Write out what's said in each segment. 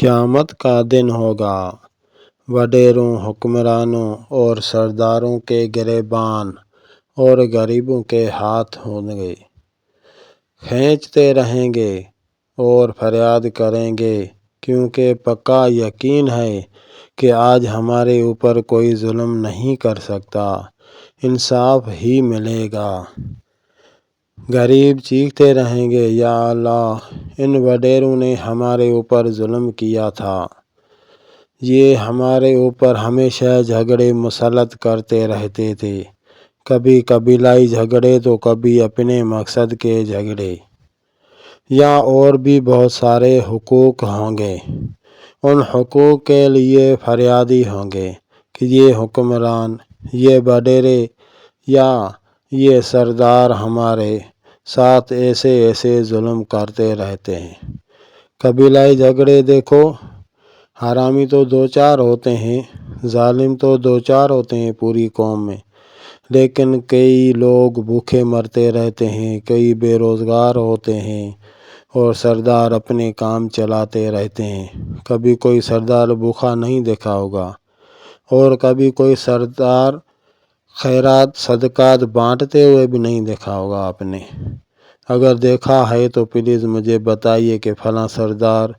قیامت کا دن ہوگا، وڈیروں، حکمرانوں اور سرداروں کے گریبان اور غریبوں کے ہاتھ ہوں گے، کھینچتے رہیں گے اور فریاد کریں گے، کیونکہ پکا یقین ہے کہ آج ہمارے اوپر کوئی ظلم نہیں کر سکتا، انصاف ہی ملے گا۔ غریب چیختے رہیں گے، یا اللہ، ان وڈیروں نے ہمارے اوپر ظلم کیا تھا، یہ ہمارے اوپر ہمیشہ جھگڑے مسلط کرتے رہتے تھے، کبھی قبیلائی جھگڑے تو کبھی اپنے مقصد کے جھگڑے، یا اور بھی بہت سارے حقوق ہوں گے۔ ان حقوق کے لیے فریادی ہوں گے کہ یہ حکمران، یہ وڈیرے یا یہ سردار ہمارے ساتھ ایسے ایسے ظلم کرتے رہتے ہیں۔ قبیلائی جھگڑے دیکھو، حرامی تو دو چار ہوتے ہیں، ظالم تو دو چار ہوتے ہیں پوری قوم میں، لیکن کئی لوگ بھوکے مرتے رہتے ہیں، کئی بے روزگار ہوتے ہیں، اور سردار اپنے کام چلاتے رہتے ہیں۔ کبھی کوئی سردار بھوکا نہیں دیکھا ہوگا، اور کبھی کوئی سردار خیرات صدقات بانٹتے ہوئے بھی نہیں دیکھا ہوگا آپ نے۔ اگر دیکھا ہے تو پلیز مجھے بتائیے کہ فلاں سردار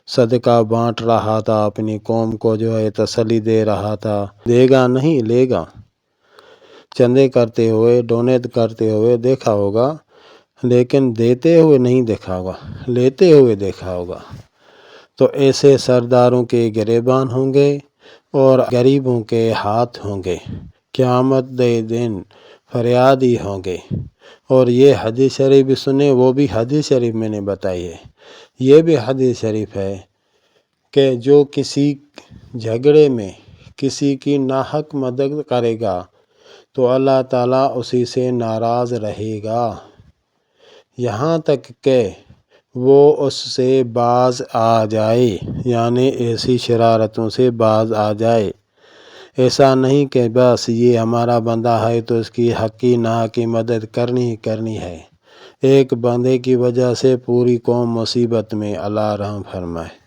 صدقہ بانٹ رہا تھا، اپنی قوم کو جو ہے تسلی دے رہا تھا۔ دے گا نہیں، لے گا، چندے کرتے ہوئے، ڈونیٹ کرتے ہوئے دیکھا ہوگا، لیکن دیتے ہوئے نہیں دیکھا ہوگا، لیتے ہوئے دیکھا ہوگا۔ تو ایسے سرداروں کے گریبان ہوں گے اور غریبوں کے ہاتھ ہوں گے، قیامت کے دن فریادی ہوں گے۔ اور یہ حدیث شریف بھی سنیں، وہ بھی حدیث شریف میں نے بتائی ہے، یہ بھی حدیث شریف ہے کہ جو کسی جھگڑے میں کسی کی ناحق مدد کرے گا تو اللہ تعالیٰ اسی سے ناراض رہے گا، یہاں تک کہ وہ اس سے باز آ جائے، یعنی ایسی شرارتوں سے باز آ جائے۔ ایسا نہیں کہ بس یہ ہمارا بندہ ہے تو اس کی حقی ناحقی مدد کرنی ہی کرنی ہے۔ ایک بندے کی وجہ سے پوری قوم مصیبت میں، اللہ رحم فرمائے۔